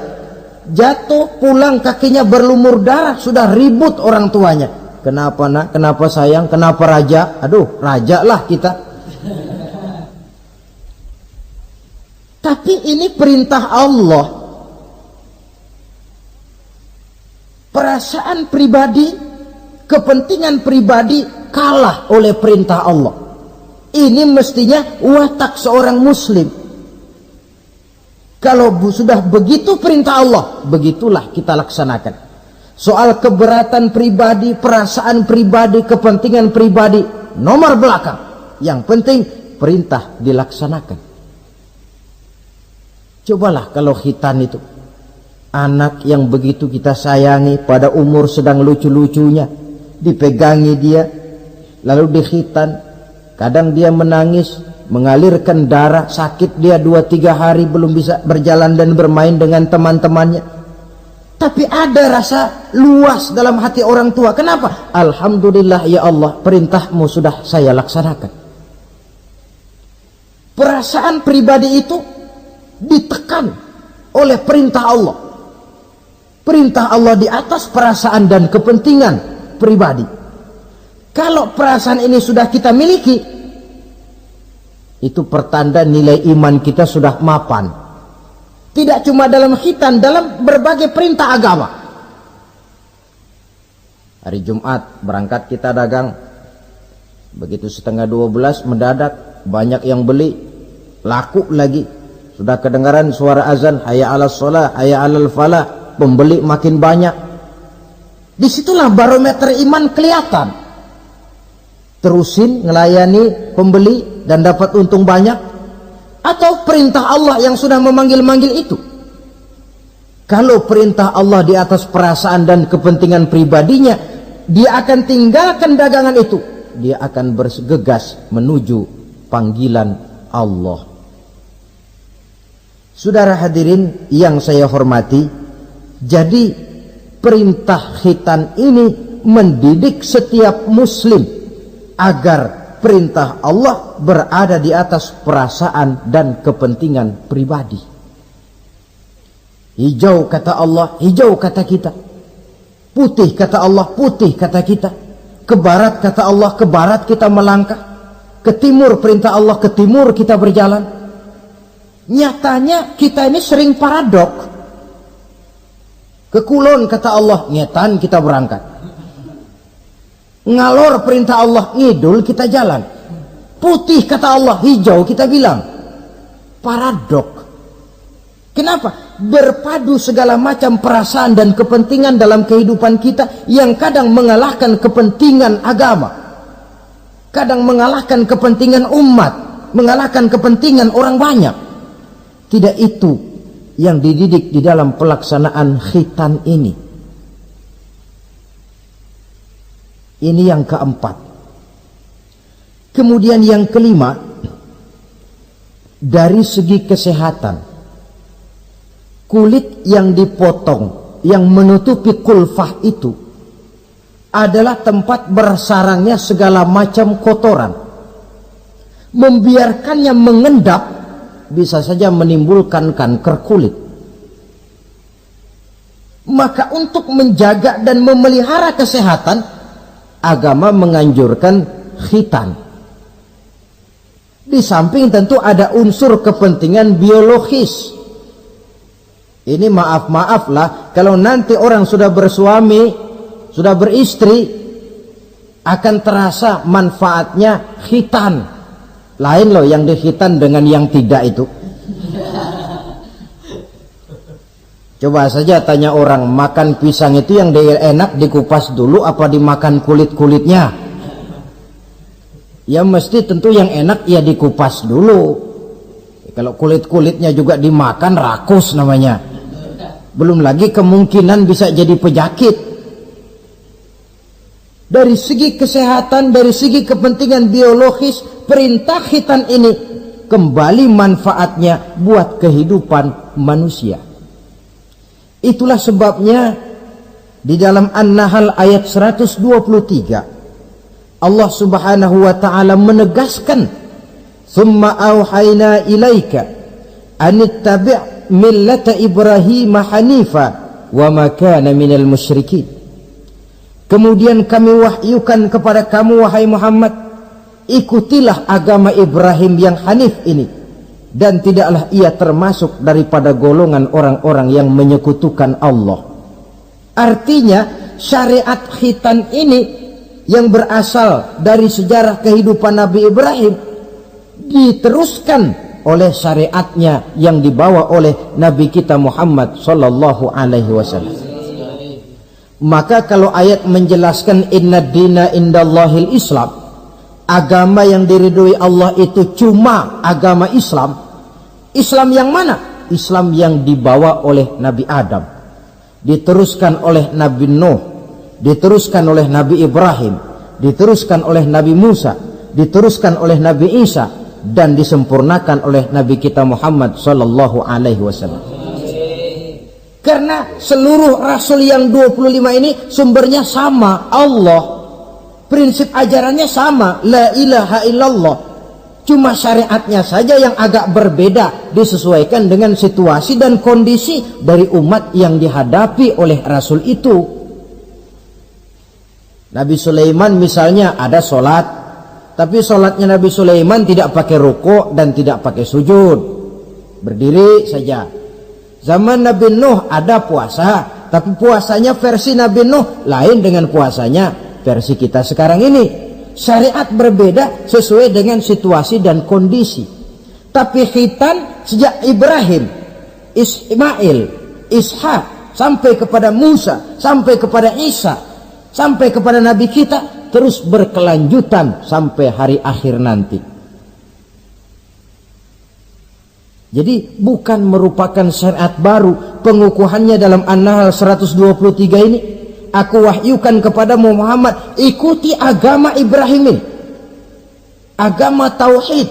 jatuh, pulang kakinya berlumur darah, sudah ribut orang tuanya. Kenapa nak? Kenapa sayang? Kenapa raja? Aduh, raja lah kita. Tapi ini perintah Allah. Perasaan pribadi, kepentingan pribadi kalah oleh perintah Allah. Ini mestinya watak seorang muslim. Kalau sudah begitu perintah Allah, begitulah kita laksanakan. Soal keberatan pribadi, perasaan pribadi, kepentingan pribadi, nomor belakang. Yang penting perintah dilaksanakan. Cobalah kalau khitan itu, anak yang begitu kita sayangi pada umur sedang lucu-lucunya, dipegangi dia, lalu dikhitan. Kadang dia menangis, mengalirkan darah, sakit dia 2-3 hari belum bisa berjalan dan bermain dengan teman-temannya. Tapi ada rasa luas dalam hati orang tua. Kenapa? Alhamdulillah ya Allah, perintahmu sudah saya laksanakan. Perasaan pribadi itu ditekan oleh perintah Allah. Perintah Allah di atas perasaan dan kepentingan pribadi. Kalau perasaan ini sudah kita miliki, itu pertanda nilai iman kita sudah mapan. Tidak cuma dalam khitan, dalam berbagai perintah agama. Hari Jumat berangkat kita dagang. Begitu 11:30 mendadak banyak yang beli, laku lagi. Sudah kedengaran suara azan, hayya 'alas shalah, hayya 'alal falah, pembeli makin banyak. Disitulah barometer iman kelihatan. Terusin ngelayani pembeli dan dapat untung banyak, atau perintah Allah yang sudah memanggil-manggil itu. Kalau perintah Allah di atas perasaan dan kepentingan pribadinya, dia akan tinggalkan dagangan itu, dia akan bergegas menuju panggilan Allah. Saudara hadirin yang saya hormati, jadi perintah khitan ini mendidik setiap muslim agar perintah Allah berada di atas perasaan dan kepentingan pribadi. Hijau kata Allah, hijau kata kita. Putih kata Allah, putih kata kita. Ke barat kata Allah, ke barat kita melangkah. Ke timur perintah Allah, ke timur kita berjalan. Nyatanya kita ini sering paradok. Ke kulon kata Allah, ngetan kita berangkat. Ngalor perintah Allah, ngidul kita jalan. Putih kata Allah, hijau kita bilang. Paradok. Kenapa? Berpadu segala macam perasaan dan kepentingan dalam kehidupan kita yang kadang mengalahkan kepentingan agama, kadang mengalahkan kepentingan umat, mengalahkan kepentingan orang banyak. Tidak itu yang dididik di dalam pelaksanaan khitan ini. Ini yang keempat. Kemudian yang kelima, dari segi kesehatan, kulit yang dipotong, yang menutupi kulfah itu adalah tempat bersarangnya segala macam kotoran. Membiarkannya mengendap bisa saja menimbulkan kanker kulit. Maka untuk menjaga dan memelihara kesehatan, agama menganjurkan khitan. Di samping tentu ada unsur kepentingan biologis. Ini maaf lah, kalau nanti orang sudah bersuami, sudah beristri, akan terasa manfaatnya khitan. Lain loh yang dikhitan dengan yang tidak itu. Coba saja tanya orang, makan pisang itu yang enak dikupas dulu apa dimakan kulit-kulitnya? Ya mesti tentu yang enak ya dikupas dulu. Kalau kulit-kulitnya juga dimakan, rakus namanya. Belum lagi kemungkinan bisa jadi penyakit. Dari segi kesehatan, dari segi kepentingan biologis, perintah khitan ini kembali manfaatnya buat kehidupan manusia. Itulah sebabnya di dalam An-Nahl ayat 123 Allah Subhanahu wa taala menegaskan, "Tsumma auhayna ilaika anittabi' millata Ibrahim hanifa wa ma kana minal musyrikin." Kemudian kami wahyukan kepada kamu wahai Muhammad, ikutilah agama Ibrahim yang hanif ini, dan tidaklah ia termasuk daripada golongan orang-orang yang menyekutukan Allah. Artinya syariat khitan ini yang berasal dari sejarah kehidupan Nabi Ibrahim diteruskan oleh syariatnya yang dibawa oleh Nabi kita Muhammad sallallahu alaihi wasallam. Maka kalau ayat menjelaskan inna dina indallahil Islam, agama yang diridhoi Allah itu cuma agama Islam. Islam yang mana? Islam yang dibawa oleh Nabi Adam, diteruskan oleh Nabi Nuh, diteruskan oleh Nabi Ibrahim, diteruskan oleh Nabi Musa, diteruskan oleh Nabi Isa, dan disempurnakan oleh Nabi kita Muhammad sallallahu alaihi wasallam. Karena seluruh rasul yang 25 ini sumbernya sama, Allah. Prinsip ajarannya sama, la ilaha illallah. Cuma syariatnya saja yang agak berbeda, disesuaikan dengan situasi dan kondisi dari umat yang dihadapi oleh rasul itu. Nabi Sulaiman misalnya ada sholat, tapi sholatnya Nabi Sulaiman tidak pakai ruku dan tidak pakai sujud, berdiri saja. Zaman Nabi Nuh ada puasa, Tapi puasanya versi Nabi Nuh lain dengan puasanya versi kita sekarang ini. Syariat berbeda sesuai dengan situasi dan kondisi. Tapi khitan sejak Ibrahim, Ismail, Ishak, sampai kepada Musa, sampai kepada Isa, sampai kepada Nabi kita, terus berkelanjutan sampai hari akhir nanti. Jadi bukan merupakan syariat baru. Pengukuhannya dalam An-Nahl 123 ini, aku wahyukan kepadamu Muhammad, ikuti agama Ibrahim ini, agama tauhid,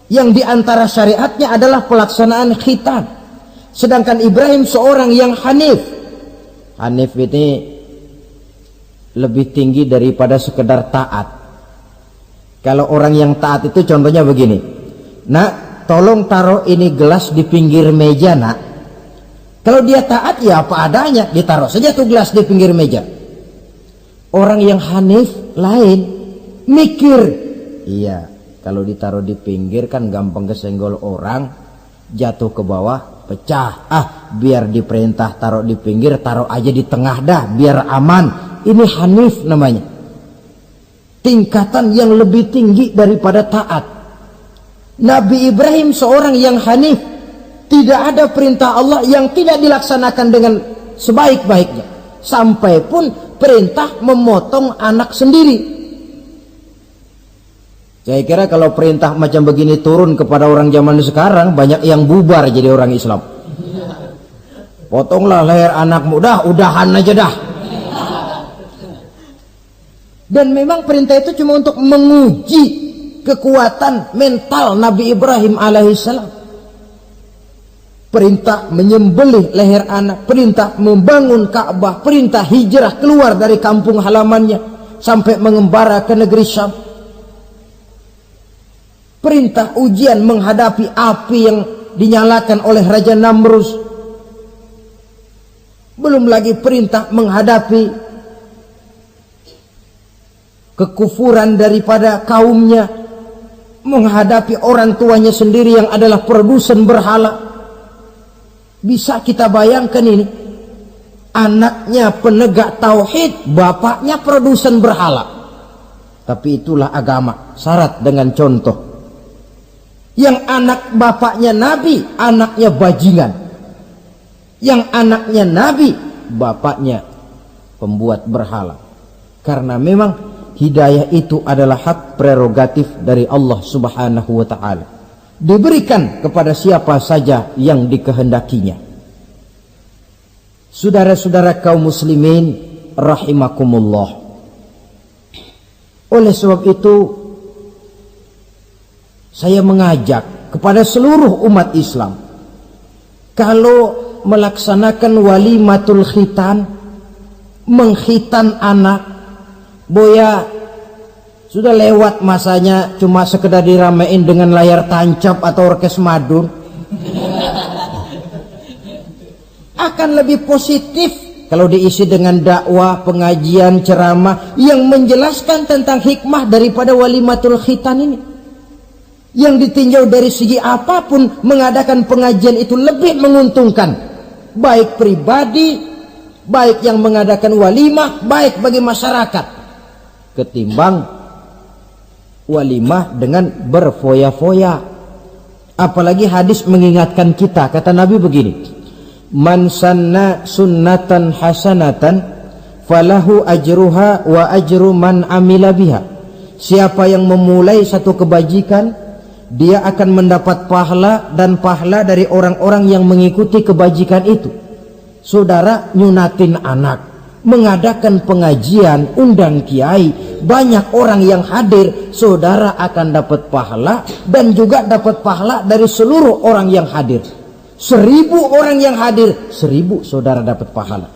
yang diantara syariatnya adalah pelaksanaan khitan. Sedangkan Ibrahim seorang yang hanif. Hanif ini lebih tinggi daripada sekedar taat. Kalau orang yang taat itu contohnya begini, nak, tolong taruh ini gelas di pinggir meja, nak. Kalau dia taat ya apa adanya, ditaruh saja tuh gelas di pinggir meja. Orang yang hanif lain, mikir. Iya, kalau ditaruh di pinggir kan gampang kesenggol orang, jatuh ke bawah, pecah. Biar diperintah taruh di pinggir, taruh aja di tengah dah, biar aman. Ini hanif namanya. Tingkatan yang lebih tinggi daripada taat. Nabi Ibrahim seorang yang hanif. Tidak ada perintah Allah yang tidak dilaksanakan dengan sebaik-baiknya. Sampai pun perintah memotong anak sendiri. Saya kira kalau perintah macam begini turun kepada orang zaman sekarang, banyak yang bubar jadi orang Islam. Potonglah leher anakmu, udahan aja dah. Dan memang perintah itu cuma untuk menguji kekuatan mental Nabi Ibrahim alaihissalam. Perintah menyembelih leher anak, perintah membangun Ka'bah, perintah hijrah keluar dari kampung halamannya sampai mengembara ke negeri Syam. Perintah ujian menghadapi api yang dinyalakan oleh Raja Namrus. Belum lagi perintah menghadapi kekufuran daripada kaumnya, menghadapi orang tuanya sendiri yang adalah produsen berhala. Bisa kita bayangkan ini, anaknya penegak tauhid, bapaknya produsen berhala. Tapi itulah agama, syarat dengan contoh. Yang anak bapaknya nabi, anaknya bajingan. Yang anaknya nabi, bapaknya pembuat berhala. Karena memang hidayah itu adalah hak prerogatif dari Allah Subhanahu wa ta'ala. Diberikan kepada siapa saja yang dikehendakinya. Saudara-saudara kaum muslimin rahimakumullah. Oleh sebab itu saya mengajak kepada seluruh umat Islam, kalau melaksanakan walimatul khitan, mengkhitan anak, boya sudah lewat masanya cuma sekedar diramein dengan layar tancap atau orkes madun. Akan lebih positif kalau diisi dengan dakwah, pengajian, ceramah yang menjelaskan tentang hikmah daripada walimatul khitan ini. Yang ditinjau dari segi apapun, mengadakan pengajian itu lebih menguntungkan, baik pribadi, baik yang mengadakan walimah, baik bagi masyarakat, ketimbang walimah dengan berfoya-foya. Apalagi hadis mengingatkan kita, kata Nabi begini, man sanna sunnatan hasanatan falahu ajruha wa ajru man amila biha. Siapa yang memulai satu kebajikan, dia akan mendapat pahala dan pahala dari orang-orang yang mengikuti kebajikan itu. Saudara nyunatin anak, mengadakan pengajian, undang kiai, banyak orang yang hadir, saudara akan dapat pahala dan juga dapat pahala dari seluruh orang yang hadir. 1000 orang yang hadir, 1000 saudara dapat pahala.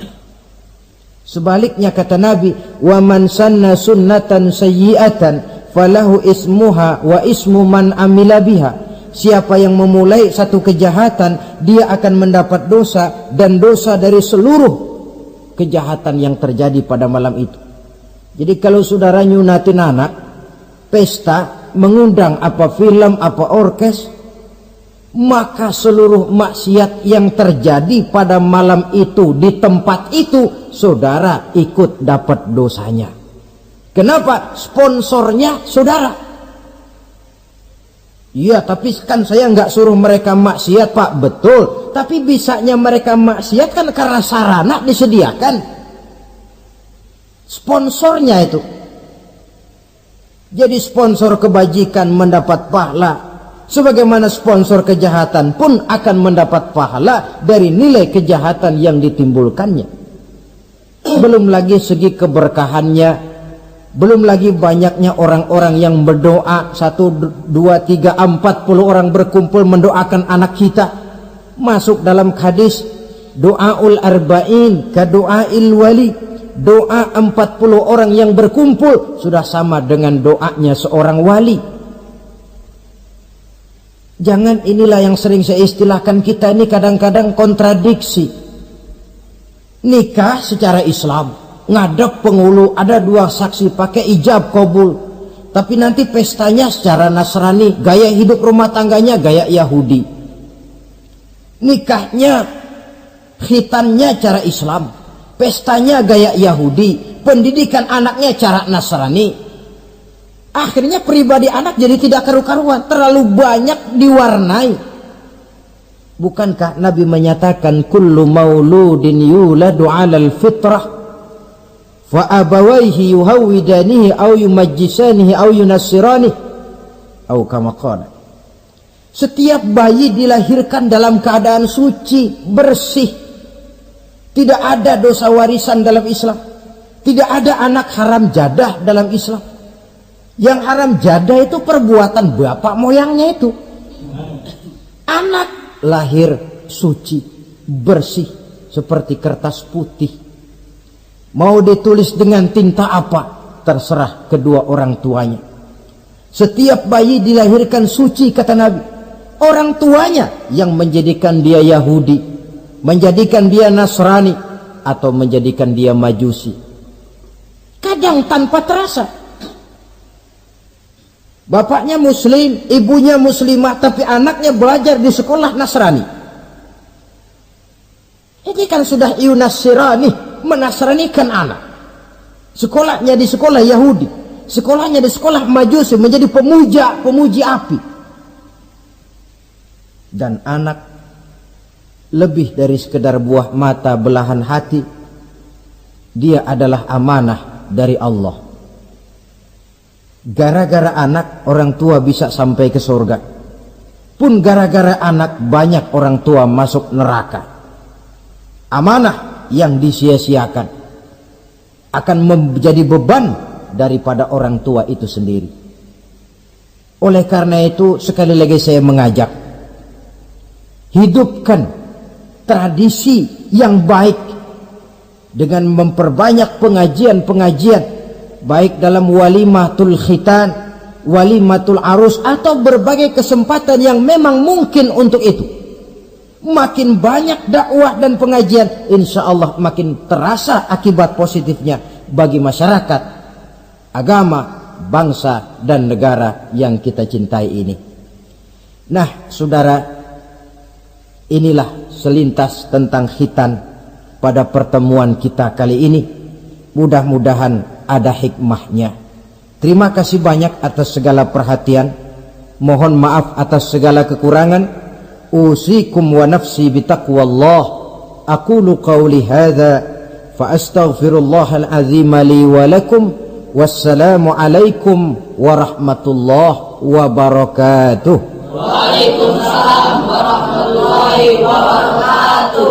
Sebaliknya kata Nabi, wa man sanna sunnatan sayyi'atan falahu ismuha wa ismu man amila biha. Siapa yang memulai satu kejahatan, dia akan mendapat dosa dan dosa dari seluruh kejahatan yang terjadi pada malam itu. Jadi kalau saudara nyunatin anak, pesta, mengundang apa film, apa orkes, maka seluruh maksiat yang terjadi pada malam itu di tempat itu, saudara ikut dapat dosanya. Kenapa? Sponsornya saudara. Iya, tapi kan saya nggak suruh mereka maksiat, Pak. Betul, tapi bisanya mereka maksiat kan karena sarana disediakan. Sponsornya itu. Jadi sponsor kebajikan mendapat pahala, sebagaimana sponsor kejahatan pun akan mendapat pahala dari nilai kejahatan yang ditimbulkannya. Belum lagi segi keberkahannya, belum lagi banyaknya orang-orang yang berdoa, 1, 2, 3, 40 orang berkumpul mendoakan anak kita. Masuk dalam hadis doaul arba'in ka doail wali, doa 40 orang yang berkumpul sudah sama dengan doanya seorang wali. Jangan, inilah yang sering saya istilahkan, kita ini kadang-kadang kontradiksi. Nikah secara Islam, ngadep penghulu, ada 2 saksi pakai ijab kabul, tapi nanti pestanya secara Nasrani, gaya hidup rumah tangganya gaya Yahudi. Nikahnya, khitannya cara Islam, pestanya gaya Yahudi, pendidikan anaknya cara Nasrani. Akhirnya pribadi anak jadi tidak karu-karuan, terlalu banyak diwarnai. Bukankah Nabi menyatakan kullu mauludin yuladu 'alal fitrah wa abawaihi yuhawwidanihi aw yumajjisanihi aw yunassiranihi aw kama qala. Setiap bayi dilahirkan dalam keadaan suci, bersih. Tidak ada dosa warisan dalam Islam. Tidak ada anak haram jadah dalam Islam. Yang haram jadah itu perbuatan bapak moyangnya itu. Anak lahir suci, bersih, seperti kertas putih. Mau ditulis dengan tinta apa, terserah kedua orang tuanya. Setiap bayi dilahirkan suci, kata Nabi. Orang tuanya yang menjadikan dia Yahudi, menjadikan dia Nasrani, atau menjadikan dia Majusi. Kadang tanpa terasa. Bapaknya muslim, ibunya muslimah, tapi anaknya belajar di sekolah Nasrani. Ini kan sudah yunassirani, menasranikan anak. Sekolahnya di sekolah Yahudi, sekolahnya di sekolah Majusi, menjadi pemuji api. Dan anak lebih dari sekedar buah mata belahan hati, dia adalah amanah dari Allah. Gara-gara anak orang tua bisa sampai ke surga, pun gara-gara anak banyak orang tua masuk neraka. Amanah yang disia-siakan akan menjadi beban daripada orang tua itu sendiri. Oleh karena itu, sekali lagi saya mengajak, hidupkan tradisi yang baik dengan memperbanyak pengajian-pengajian, baik dalam walimatul khitan, walimatul arus, atau berbagai kesempatan yang memang mungkin untuk itu. Makin banyak dakwah dan pengajian, insya Allah makin terasa akibat positifnya bagi masyarakat, agama, bangsa, dan negara yang kita cintai ini. Nah, saudara, inilah selintas tentang khitan pada pertemuan kita kali ini. Mudah-mudahan ada hikmahnya. Terima kasih banyak atas segala perhatian. Mohon maaf atas segala kekurangan. Usikum wa nafsi bitaqwallah. Aqulu qawli hadza fa astaghfirullahal azim li wa lakum. Wassalamu alaikum warahmatullahi wabarakatuh. Waalaikumsalam warahmatullahi wabarakatuh.